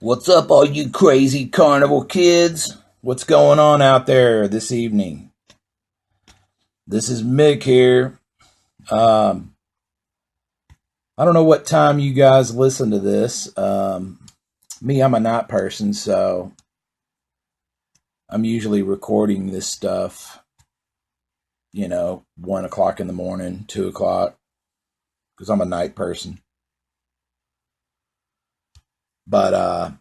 What's up, all you crazy Carnival kids? What's going on out there this evening? This is Mick here. I don't know what time you guys listen to this. Me, I'm a night person, so I'm usually recording this stuff, 1 o'clock in the morning, 2 o'clock, because I'm a night person. But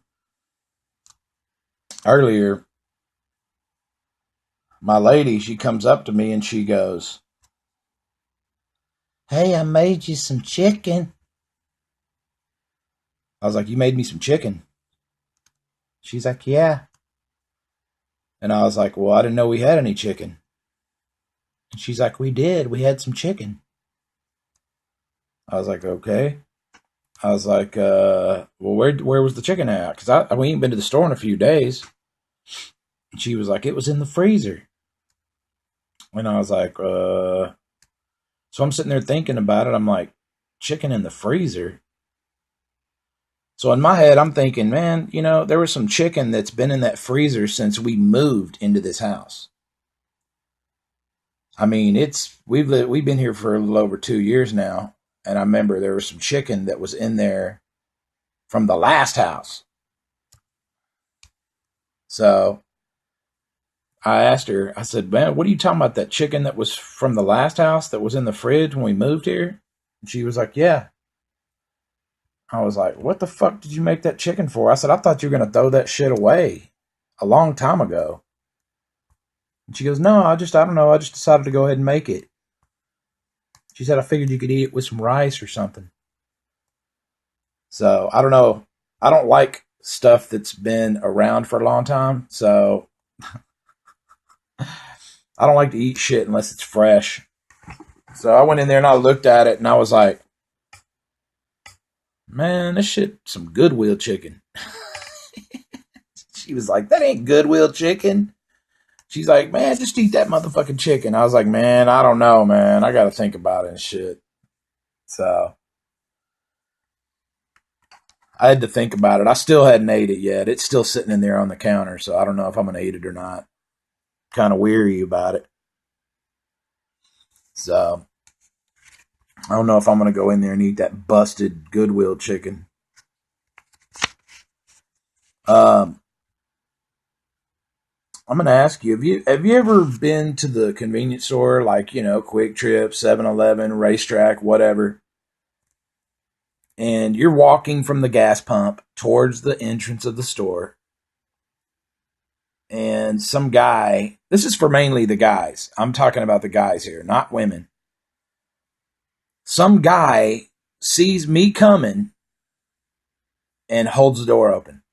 earlier, my lady, she comes up to me and she goes, "Hey, I made you some chicken." I was like, "You made me some chicken?" She's like, "Yeah." And I was like, "Well, I didn't know we had any chicken." And she's like, "We did. We had some chicken." I was like, "Okay." I was like, "Well, where was the chicken at? Because we ain't been to the store in a few days." And she was like, "It was in the freezer." And I was like, So I'm sitting there thinking about it. I'm like, chicken in the freezer? So in my head, I'm thinking, man, there was some chicken that's been in that freezer since we moved into this house. I mean, we've been here for a little over 2 years now, and I remember there was some chicken that was in there from the last house. So I asked her, I said, "Man, what are you talking about? That chicken that was from the last house that was in the fridge when we moved here?" And she was like, "Yeah." I was like, "What the fuck did you make that chicken for?" I said, "I thought you were going to throw that shit away a long time ago." And she goes, "No, I don't know. I just decided to go ahead and make it." She said, "I figured you could eat it with some rice or something." So I don't know. I don't like stuff that's been around for a long time. So I don't like to eat shit unless it's fresh. So I went in there and I looked at it and I was like, "Man, this shit, some Goodwill chicken." She was like, "That ain't Goodwill chicken." She's like, "Man, just eat that motherfucking chicken." I was like, "Man, I don't know, man. I got to think about it and shit." So I had to think about it. I still hadn't ate it yet. It's still sitting in there on the counter, so I don't know if I'm going to eat it or not. Kind of weary about it. So I don't know if I'm going to go in there and eat that busted Goodwill chicken. I'm going to ask you, have you ever been to the convenience store, like, Quick Trip, 7-Eleven, Racetrack, whatever, and you're walking from the gas pump towards the entrance of the store, and some guy, this is for mainly the guys, I'm talking about the guys here, not women. Some guy sees me coming and holds the door open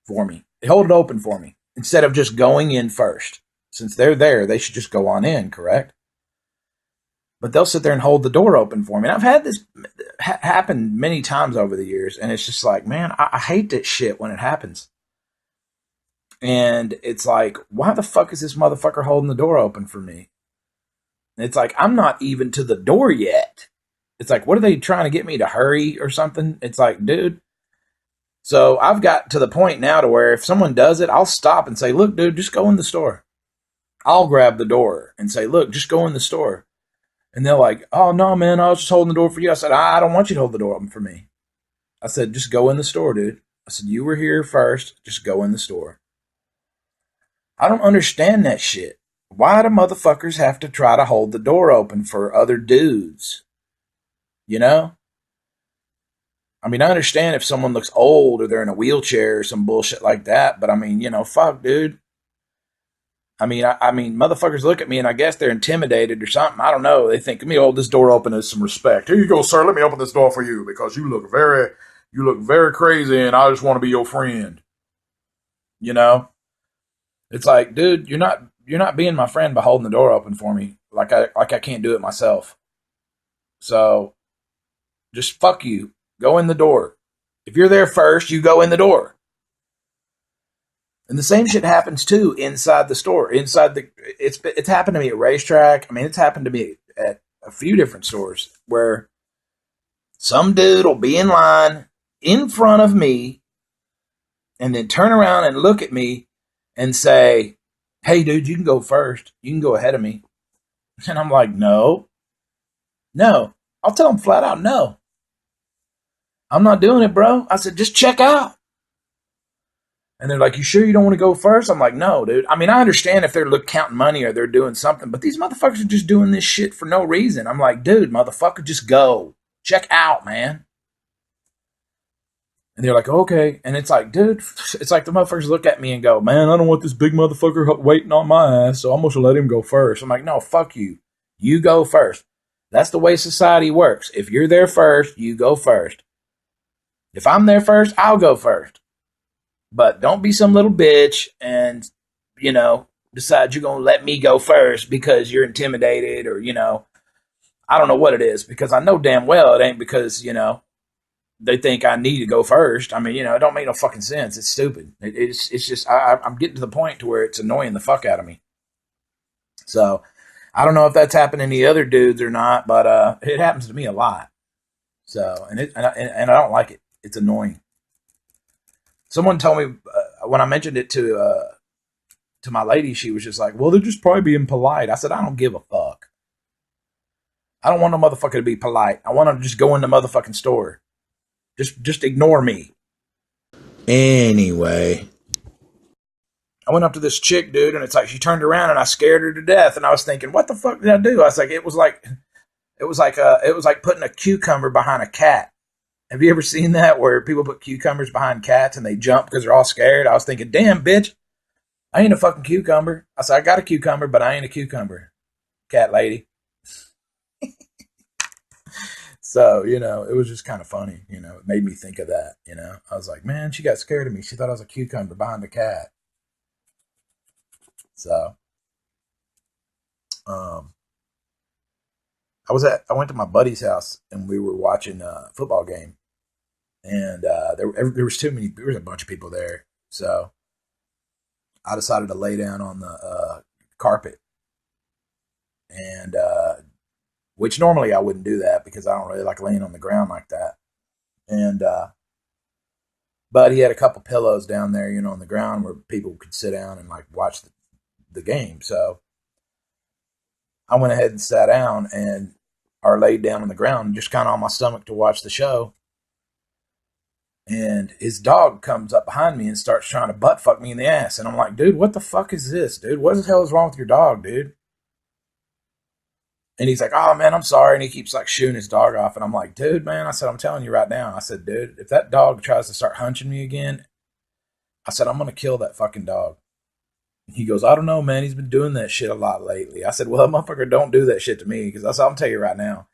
for me. They hold it open for me instead of just going in first. Since they're there, they should just go on in, correct? But they'll sit there and hold the door open for me. And I've had this happen many times over the years, and it's just like, man, I hate that shit when it happens. And it's like, why the fuck is this motherfucker holding the door open for me? And it's like, I'm not even to the door yet. It's like, what are they trying to get me to hurry or something? It's like, dude. So I've got to the point now to where if someone does it, I'll stop and say, "Look, dude, just go in the store." I'll grab the door and say, "Look, just go in the store." And they're like, "Oh, no, man, I was just holding the door for you." I said, "I don't want you to hold the door open for me." I said, "Just go in the store, dude." I said, "You were here first. Just go in the store." I don't understand that shit. Why do motherfuckers have to try to hold the door open for other dudes? You know? I mean, I understand if someone looks old or they're in a wheelchair or some bullshit like that, but I mean, fuck, dude. I mean, motherfuckers look at me and I guess they're intimidated or something. I don't know. They think, "Let me hold this door open as some respect. Here you go, sir. Let me open this door for you because you look very crazy and I just want to be your friend." You know? It's like, dude, you're not being my friend by holding the door open for me. Like I can't do it myself. So just fuck you. Go in the door. If you're there first, you go in the door. And the same shit happens too inside the store. It's happened to me at Racetrack. I mean, it's happened to me at a few different stores where some dude will be in line in front of me and then turn around and look at me and say, hey, dude, you can go first. You can go ahead of me. And I'm like, no. I'll tell them flat out, no. I'm not doing it, bro. I said, just check out. And they're like, you sure you don't want to go first? I'm like, no, dude. I mean, I understand if they're counting money or they're doing something, but these motherfuckers are just doing this shit for no reason. I'm like, dude, motherfucker, just go. Check out, man. And they're like, okay. And it's like, dude, it's like the motherfuckers look at me and go, man, I don't want this big motherfucker waiting on my ass, so I'm going to let him go first. I'm like, no, fuck you. You go first. That's the way society works. If you're there first, you go first. If I'm there first, I'll go first. But don't be some little bitch and, decide you're going to let me go first because you're intimidated or, I don't know what it is, because I know damn well it ain't because, they think I need to go first. I mean, it don't make no fucking sense. It's stupid. It's just, I'm getting to the point to where it's annoying the fuck out of me. So I don't know if that's happening to the other dudes or not, but it happens to me a lot. So, and I don't like it. It's annoying. Someone told me when I mentioned it to my lady, she was just like, well, they're just probably being polite. I said, I don't give a fuck. I don't want no motherfucker to be polite. I want them to just go in the motherfucking store. Just ignore me. Anyway, I went up to this chick, dude, and it's like she turned around and I scared her to death. And I was thinking, what the fuck did I do? I was like, it was like putting a cucumber behind a cat. Have you ever seen that where people put cucumbers behind cats and they jump because they're all scared? I was thinking, damn, bitch, I ain't a fucking cucumber. I said, I got a cucumber, but I ain't a cucumber, cat lady. So, it was just kind of funny. It made me think of that. I was like, man, she got scared of me. She thought I was a cucumber behind a cat. So, I went to my buddy's house and we were watching a football game, and there was a bunch of people there. So I decided to lay down on the carpet, and which normally I wouldn't do that because I don't really like laying on the ground like that. And but he had a couple pillows down there, on the ground where people could sit down and like watch the game. So I went ahead and sat down and or laid down on the ground, just kind of on my stomach to watch the show. And his dog comes up behind me and starts trying to butt fuck me in the ass. And I'm like, dude, what the fuck is this, dude? What the hell is wrong with your dog, dude? And he's like, oh, man, I'm sorry. And he keeps like shooing his dog off. And I'm like, dude, man, I said, I'm telling you right now. I said, dude, if that dog tries to start hunching me again, I said, I'm going to kill that fucking dog. And he goes, I don't know, man. He's been doing that shit a lot lately. I said, well, motherfucker, don't do that shit to me. Because I said, I'm telling you right now.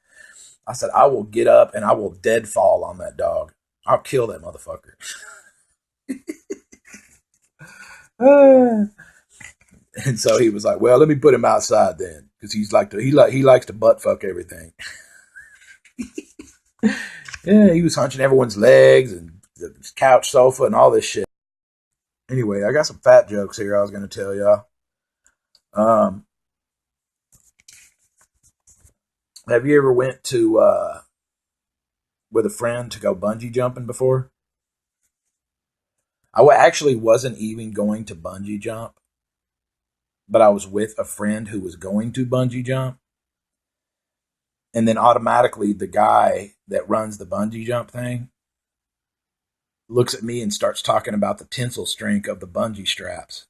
I said, I will get up and I will dead fall on that dog. I'll kill that motherfucker. And so he was like, well, let me put him outside then. Because he likes to butt fuck everything. Yeah, he was hunching everyone's legs and the couch sofa and all this shit. Anyway, I got some fat jokes here I was going to tell y'all. Have you ever went to with a friend to go bungee jumping before? I actually wasn't even going to bungee jump, but I was with a friend who was going to bungee jump. And then automatically the guy that runs the bungee jump thing looks at me and starts talking about the tensile strength of the bungee straps.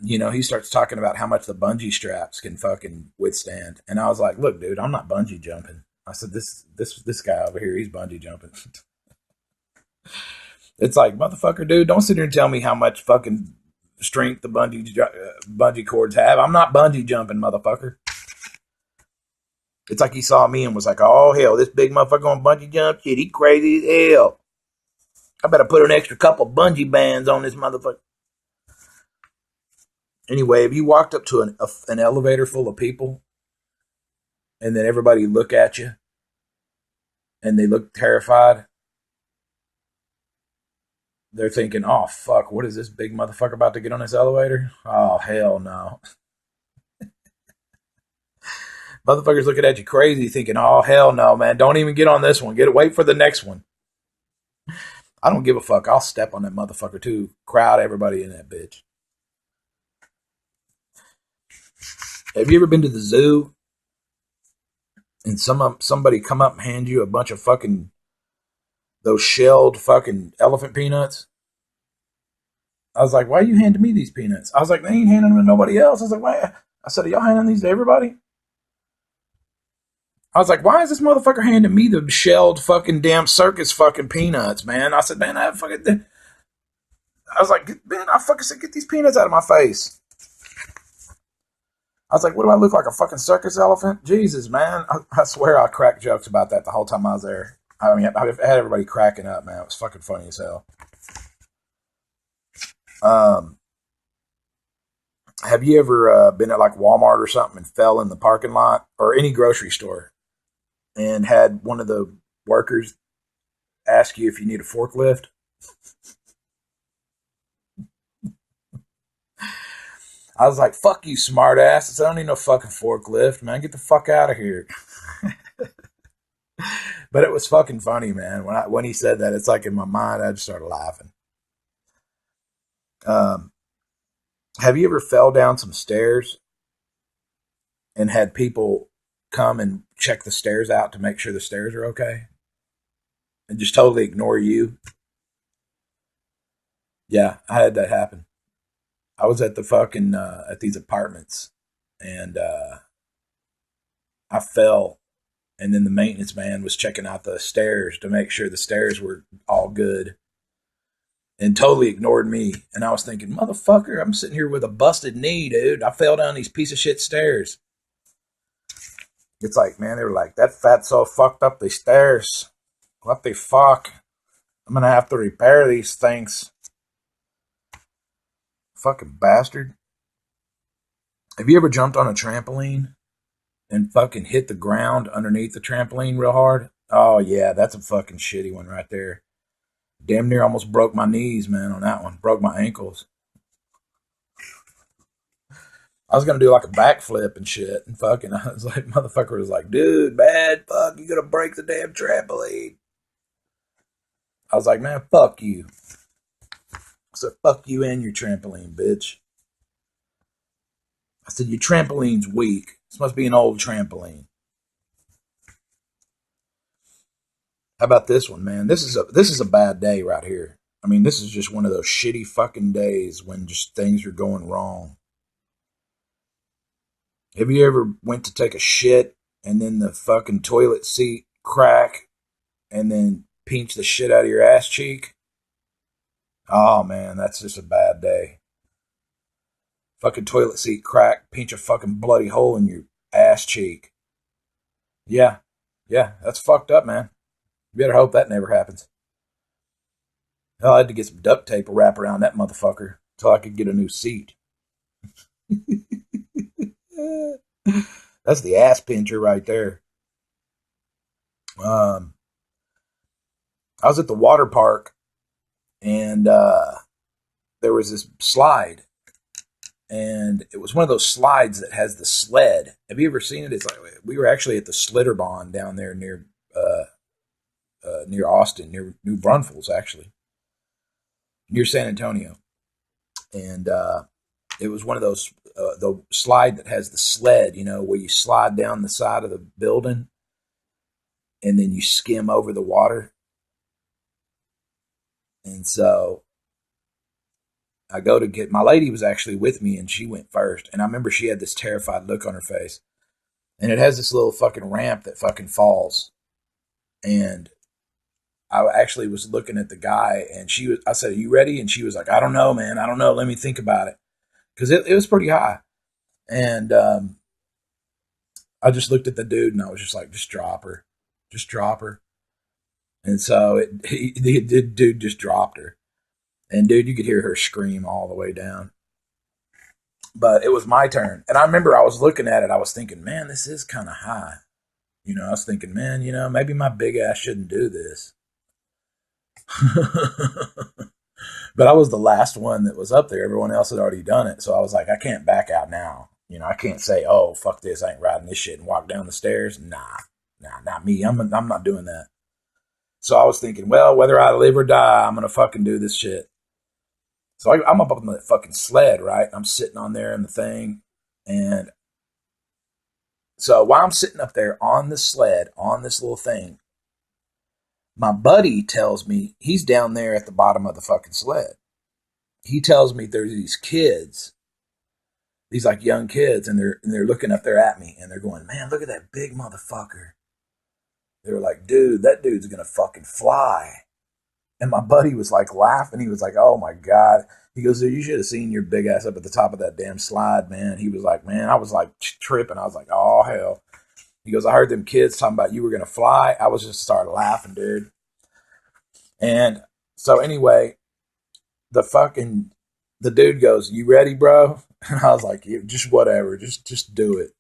He starts talking about how much the bungee straps can fucking withstand. And I was like, look, dude, I'm not bungee jumping. I said, this guy over here, he's bungee jumping. It's like, motherfucker, dude, don't sit here and tell me how much fucking strength the bungee cords have. I'm not bungee jumping, motherfucker. It's like he saw me and was like, oh, hell, this big motherfucker on bungee jump shit, he crazy as hell. I better put an extra couple bungee bands on this motherfucker. Anyway, if you walked up to an elevator full of people and then everybody look at you and they look terrified, they're thinking, oh, fuck, what is this big motherfucker about to get on this elevator? Oh, hell no. Motherfuckers looking at you crazy thinking, oh, hell no, man. Don't even get on this one. Wait for the next one. I don't give a fuck. I'll step on that motherfucker too. Crowd everybody in that bitch. Have you ever been to the zoo and somebody come up and hand you a bunch of fucking those shelled fucking elephant peanuts? I was like, why are you handing me these peanuts? I was like, they ain't handing them to nobody else. I was like, why? I said, are y'all handing these to everybody? I was like, why is this motherfucker handing me the shelled fucking damn circus fucking peanuts, man? I said, man, I was like, man, I fucking said, get these peanuts out of my face. I was like, what do I look like, a fucking circus elephant? Jesus, man. I swear I cracked jokes about that the whole time I was there. I mean, I had everybody cracking up, man. It was fucking funny as hell. Have you ever been at like Walmart or something and fell in the parking lot or any grocery store and had one of the workers ask you if you need a forklift? I was like, fuck you, smart ass. I don't need no fucking forklift, man. Get the fuck out of here. But it was fucking funny, man. When he said that, it's like in my mind, I just started laughing. Um, have you ever fell down some stairs and had people come and check the stairs out to make sure the stairs are okay and just totally ignore you? Yeah, I had that happen. I was at the fucking at these apartments and I fell, and then the maintenance man was checking out the stairs to make sure the stairs were all good and totally ignored me. And I was thinking, motherfucker, I'm sitting here with a busted knee, dude. I fell down these piece of shit stairs. It's like, man, they were like, that fatso fucked up the stairs. What the fuck? I'm gonna have to repair these things. Fucking bastard. Have you ever jumped on a trampoline and fucking hit the ground underneath the trampoline real hard? Oh yeah, that's a fucking shitty one right there. Damn near almost broke my knees, man, on that one. Broke my ankles. I was gonna do like a backflip and shit, and fucking, I was like, motherfucker was like, dude, bad, fuck, you gonna break the damn trampoline. I was like, man, fuck you. I said, fuck you and your trampoline, bitch. I said, your trampoline's weak. This must be an old trampoline. How about this one, man? This is a bad day right here. I mean, this is just one of those shitty fucking days when just things are going wrong. Have you ever went to take a shit and then the fucking toilet seat crack and then pinch the shit out of your ass cheek? Oh man, that's just a bad day. Fucking toilet seat crack, pinch a fucking bloody hole in your ass cheek. Yeah, yeah, that's fucked up, man. You better hope that never happens. Hell, I had to get some duct tape to wrap around that motherfucker until I could get a new seat. That's the ass pincher right there. Um, I was at the water park and there was this slide, and it was one of those slides that has the sled. Have you ever seen it? It's like we were actually at the Slitterbahn down there near Austin, near New Braunfels, actually, near San Antonio, and it was one of those the slide that has the sled, where you slide down the side of the building and then you skim over the water. And so I go to get, my lady was actually with me and she went first. And I remember she had this terrified look on her face. And it has this little fucking ramp that fucking falls. And I actually was looking at the guy and I said, are you ready? And she was like, I don't know, man. I don't know. Let me think about it. Cause it was pretty high. And, I just looked at the dude and I was just like, just drop her. Just drop her. And so the dude just dropped her. And dude, you could hear her scream all the way down. But it was my turn. And I remember I was looking at it. I was thinking, man, this is kind of high. I was thinking, man, maybe my big ass shouldn't do this. But I was the last one that was up there. Everyone else had already done it. So I was like, I can't back out now. I can't say, oh, fuck this. I ain't riding this shit and walk down the stairs. Nah, not me. I'm not doing that. So I was thinking, well, whether I live or die, I'm going to fucking do this shit. So I'm up on the fucking sled, right? I'm sitting on there in the thing. And so while I'm sitting up there on the sled, on this little thing, my buddy tells me he's down there at the bottom of the fucking sled. He tells me there's these kids, these like young kids, and they're looking up there at me and they're going, man, look at that big motherfucker. They were like, dude, that dude's gonna fucking fly. And my buddy was like laughing. He was like, oh my God. He goes, you should have seen your big ass up at the top of that damn slide, man. He was like, man, I was like tripping. I was like, oh hell. He goes, I heard them kids talking about you were gonna fly. I was just started laughing, dude. And so anyway, the dude goes, you ready, bro? And I was like, yeah, just whatever, just do it.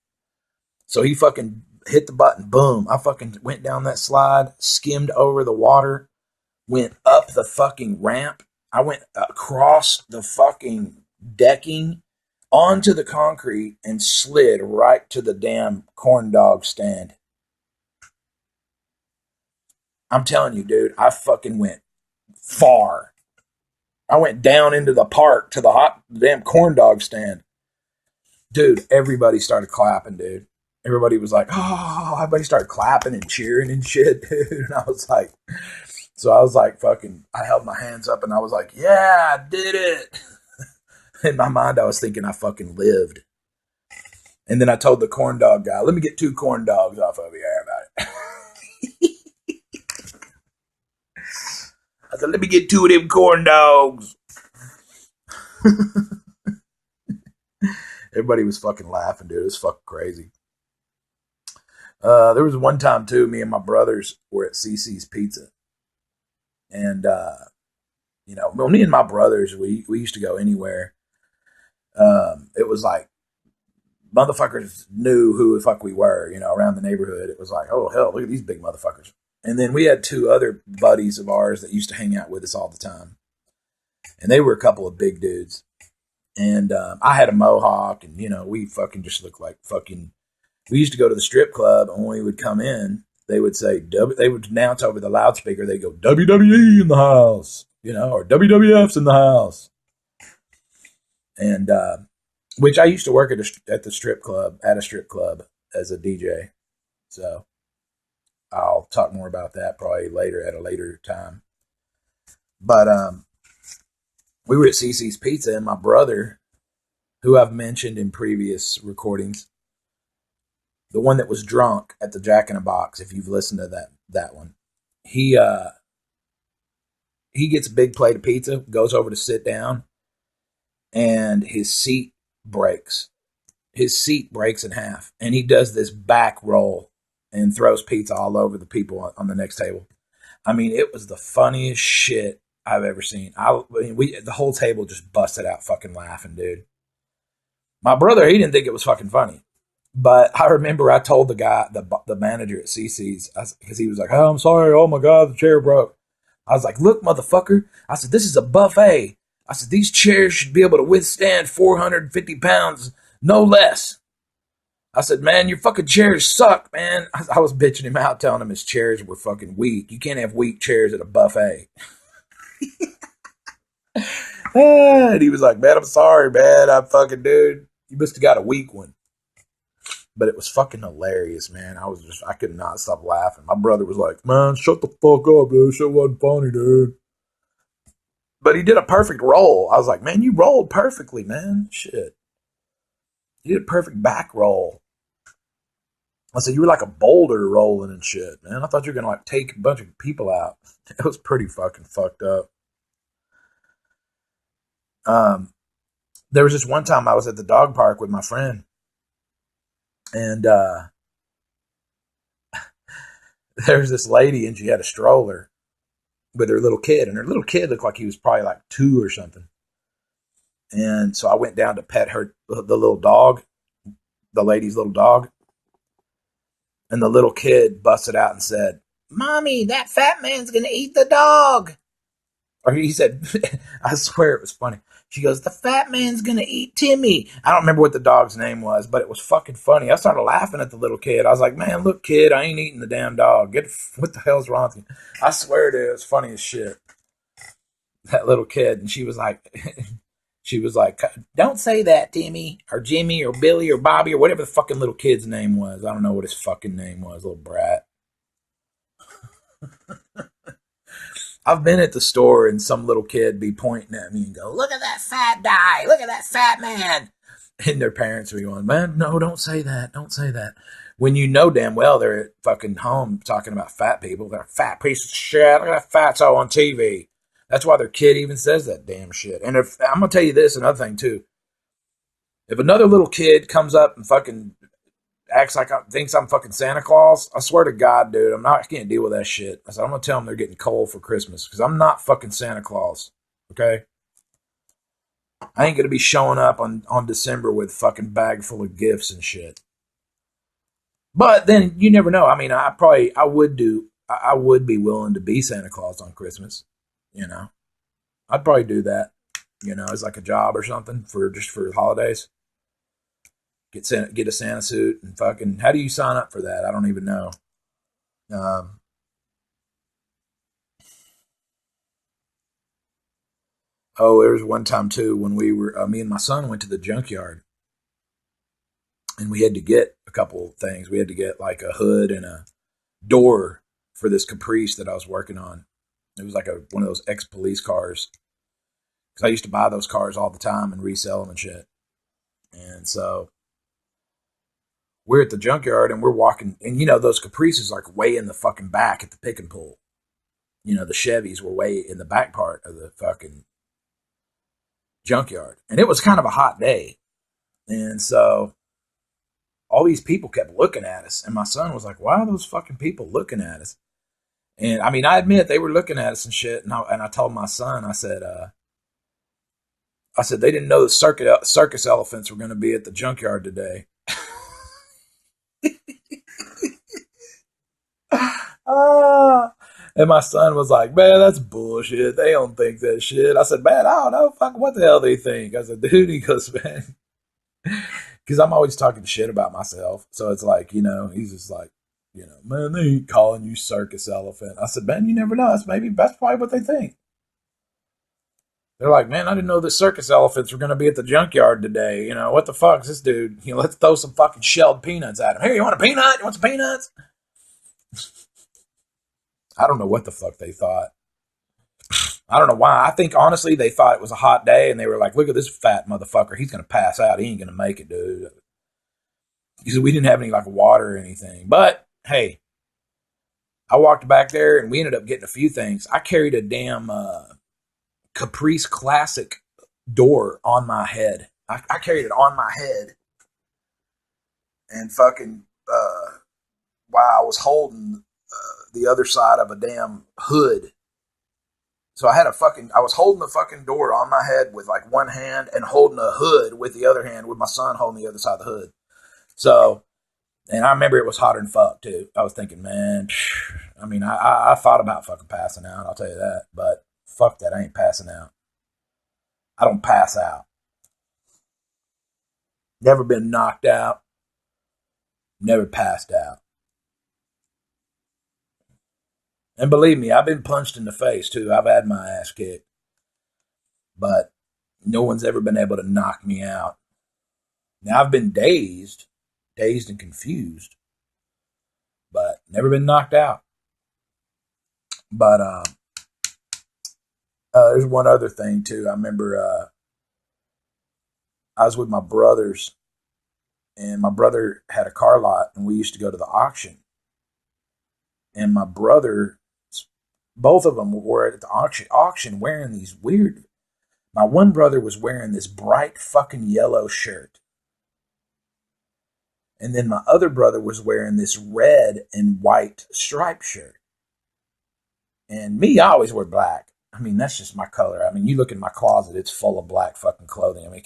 So he fucking hit the button, boom. I fucking went down that slide, skimmed over the water, went up the fucking ramp. I went across the fucking decking onto the concrete and slid right to the damn corn dog stand. I'm telling you, dude, I fucking went far. I went down into the park to the damn corn dog stand. Dude, everybody started clapping, dude. Everybody was like, oh, everybody started clapping and cheering and shit, dude. And I was like, fucking, I held my hands up and I was like, yeah, I did it. In my mind, I was thinking I fucking lived. And then I told the corn dog guy, let me get 2 corn dogs off of here about it. I said, let me get 2 of them corn dogs. Everybody was fucking laughing, dude. It was fucking crazy. There was one time, too, me and my brothers were at CC's Pizza. And, well, me and my brothers, we used to go anywhere. It was like, motherfuckers knew who the fuck we were, around the neighborhood. It was like, oh, hell, look at these big motherfuckers. And then we had 2 other buddies of ours that used to hang out with us all the time. And they were a couple of big dudes. And I had a mohawk, and, we fucking just looked like fucking... We used to go to the strip club, and when we would come in, they would say, they would announce over the loudspeaker, they'd go, WWE in the house, or WWF's in the house. And, which I used to work at a strip club as a DJ. So I'll talk more about that probably later at a later time. But, we were at CC's Pizza, and my brother, who I've mentioned in previous recordings, the one that was drunk at the Jack in the Box, if you've listened to that one, he gets a big plate of pizza, goes over to sit down, and his seat breaks. His seat breaks in half, and he does this back roll and throws pizza all over the people on the next table. I mean, it was the funniest shit I've ever seen. The whole table just busted out fucking laughing, dude. My brother, he didn't think it was fucking funny. But I remember I told the guy, the manager at CC's, because he was like, oh, I'm sorry. Oh, my God, the chair broke. I was like, look, motherfucker. I said, this is a buffet. I said, these chairs should be able to withstand 450 pounds, no less. I said, man, your fucking chairs suck, man. I was bitching him out, telling him his chairs were fucking weak. You can't have weak chairs at a buffet. And he was like, man, I'm sorry, man. Dude, you must have got a weak one. But it was fucking hilarious, man. I could not stop laughing. My brother was like, man, shut the fuck up, dude. Shit wasn't funny, dude. But he did a perfect roll. I was like, man, you rolled perfectly, man. Shit. You did a perfect back roll. I said, you were like a boulder rolling and shit, man. I thought you were going to take a bunch of people out. It was pretty fucking fucked up. There was this one time I was at the dog park with my friend. And there was this lady, and she had a stroller with her little kid. And her little kid looked like he was probably like 2 or something. And so I went down to pet the little dog, the lady's little dog. And the little kid busted out and said, Mommy, that fat man's going to eat the dog. Or he said, I swear it was funny. She goes, the fat man's gonna eat Timmy. I don't remember what the dog's name was, but it was fucking funny. I started laughing at the little kid. I was like, man, look, kid, I ain't eating the damn dog. What the hell's wrong with you? I swear to you, it's funny as shit. That little kid, and she was like, don't say that, Timmy, or Jimmy, or Billy, or Bobby, or whatever the fucking little kid's name was. I don't know what his fucking name was, little brat. I've been at the store and some little kid be pointing at me and go, look at that fat guy. Look at that fat man. And their parents are going, man, no, don't say that. Don't say that. When you know damn well they're at fucking home talking about fat people. They're a fat piece of shit. Look at that fatso on TV. That's why their kid even says that damn shit. And if I'm going to tell you this, another thing too. If another little kid comes up and fucking acts like thinks I'm fucking Santa Claus, I swear to God, dude, I can't deal with that shit. I said, I'm gonna tell them they're getting coal for Christmas because I'm not fucking Santa Claus. Okay, I ain't gonna be showing up on December with a fucking bag full of gifts and shit. But then you never know. I mean, I would be willing to be Santa Claus on Christmas. You know, I'd probably do that. You know, as like a job or something for the holidays. Get a Santa suit and fucking. How do you sign up for that? I don't even know. Um, there was one time too when me and my son went to the junkyard, and we had to get a couple things. We had to get like a hood and a door for this Caprice that I was working on. It was like one of those ex-police cars because I used to buy those cars all the time and resell them and shit. And so we're at the junkyard and we're walking, and those Caprices like way in the fucking back at the pick and pull. The Chevys were way in the back part of the fucking junkyard, and it was kind of a hot day, and so all these people kept looking at us, and my son was like, "Why are those fucking people looking at us?" And I mean, I admit they were looking at us and shit, and I told my son, I said they didn't know the circus elephants were going to be at the junkyard today. And my son was like, man, that's bullshit. They don't think that shit. I said, man, I don't know. Fuck, what the hell they think? I said, dude, he goes, man. Because I'm always talking shit about myself. So it's like, he's just like, man, they ain't calling you circus elephant. I said, man, you never know. That's probably what they think. They're like, man, I didn't know the circus elephants were going to be at the junkyard today. What the fuck's this dude? Let's throw some fucking shelled peanuts at him. Here, you want a peanut? You want some peanuts? I don't know what the fuck they thought. I don't know why. I think, honestly, they thought it was a hot day, and they were like, look at this fat motherfucker. He's going to pass out. He ain't going to make it, dude. Because we didn't have any, like, water or anything. But, hey, I walked back there, and we ended up getting a few things. I carried a damn Caprice Classic door on my head. I carried it on my head. And fucking, while I was holding the other side of a damn hood. So I was holding the fucking door on my head with like one hand and holding a hood with the other hand with my son holding the other side of the hood. So, and I remember it was hotter than fuck too. I was thinking, man, I mean, I thought about fucking passing out, I'll tell you that, but fuck that, I ain't passing out. I don't pass out. Never been knocked out. Never passed out. And believe me, I've been punched in the face too. I've had my ass kicked. But no one's ever been able to knock me out. Now I've been dazed and confused, but never been knocked out. But there's one other thing too. I remember I was with my brothers, and my brother had a car lot, and we used to go to the auction. And my brother, both of them were at the auction wearing these weird. My one brother was wearing this bright fucking yellow shirt. And then my other brother was wearing this red and white striped shirt. And me, I always wear black. I mean, that's just my color. I mean, you look in my closet, it's full of black fucking clothing. I mean,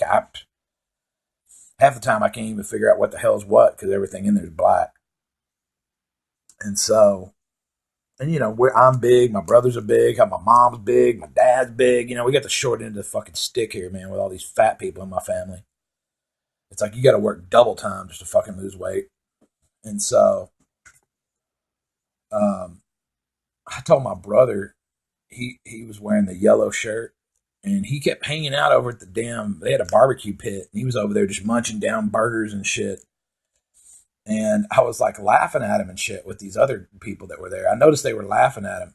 half the time I can't even figure out what the hell's what because everything in there is black. And so And, I'm big, my brothers are big, my mom's big, my dad's big. We got the short end of the fucking stick here, man, with all these fat people in my family. It's like you got to work double time just to fucking lose weight. And so, um, I told my brother he was wearing the yellow shirt, and he kept hanging out over at they had a barbecue pit, and he was over there just munching down burgers and shit. And I was like laughing at him and shit with these other people that were there. I noticed they were laughing at him,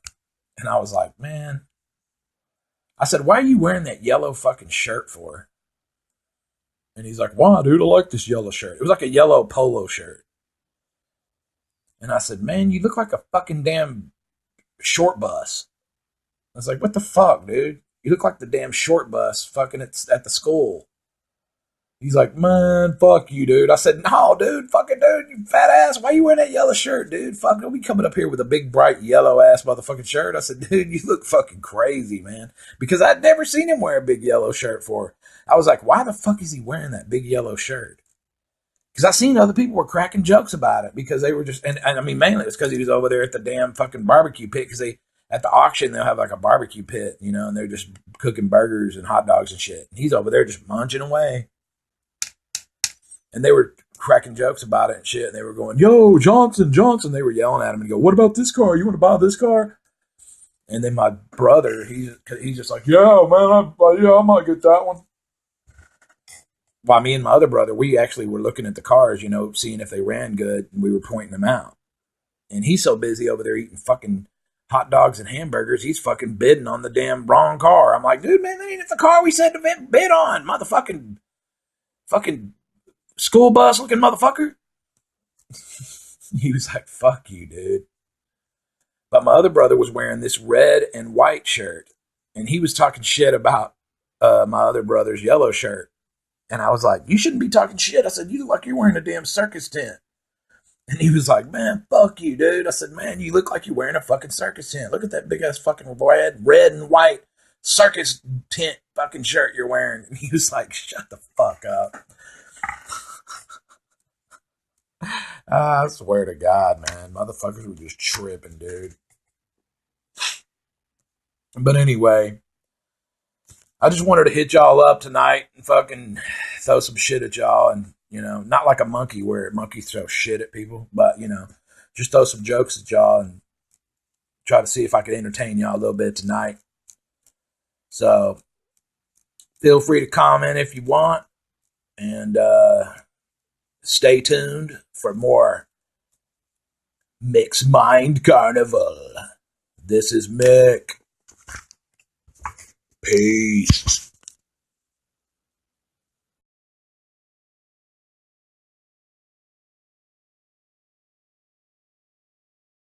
and I was like, man, I said, why are you wearing that yellow fucking shirt for? And he's like, why, dude? I like this yellow shirt. It was like a yellow polo shirt. And I said, man, you look like a fucking damn short bus. I was like, what the fuck, dude? You look like the damn short bus fucking at the school. He's like, man, fuck you, dude. I said, no, dude, fucking dude, you fat ass. Why you wearing that yellow shirt, dude? Fuck, don't be coming up here with a big, bright, yellow ass motherfucking shirt. I said, dude, you look fucking crazy, man. Because I'd never seen him wear a big yellow shirt for. I was like, why the fuck is he wearing that big yellow shirt? Because I seen other people were cracking jokes about it because they were just, and I mean, mainly it's because he was over there at the damn fucking barbecue pit because at the auction, they'll have like a barbecue pit, and they're just cooking burgers and hot dogs and shit. And he's over there just munching away. And they were cracking jokes about it and shit. And they were going, yo, Johnson. They were yelling at him and go, what about this car? You want to buy this car? And then my brother, he's just like, yeah, man, I might get that one. While me and my other brother, we actually were looking at the cars, seeing if they ran good. And we were pointing them out. And he's so busy over there eating fucking hot dogs and hamburgers, he's fucking bidding on the damn wrong car. I'm like, dude, man, that ain't the car we said to bid on. Motherfucking fucking school bus looking motherfucker. He was like, fuck you, dude. But my other brother was wearing this red and white shirt, and he was talking shit about my other brother's yellow shirt. And I was like, you shouldn't be talking shit. I said, you look like you're wearing a damn circus tent. And he was like, man, fuck you, dude. I said, man, you look like you're wearing a fucking circus tent. Look at that big ass fucking red and white circus tent fucking shirt you're wearing. And he was like, shut the fuck up. I swear to God, man. Motherfuckers were just tripping, dude. But anyway, I just wanted to hit y'all up tonight and fucking throw some shit at y'all. And, not like a monkey where monkeys throw shit at people, but, just throw some jokes at y'all and try to see if I could entertain y'all a little bit tonight. So feel free to comment if you want. And stay tuned for more Mick's Mind Carnival. This is Mick. Peace.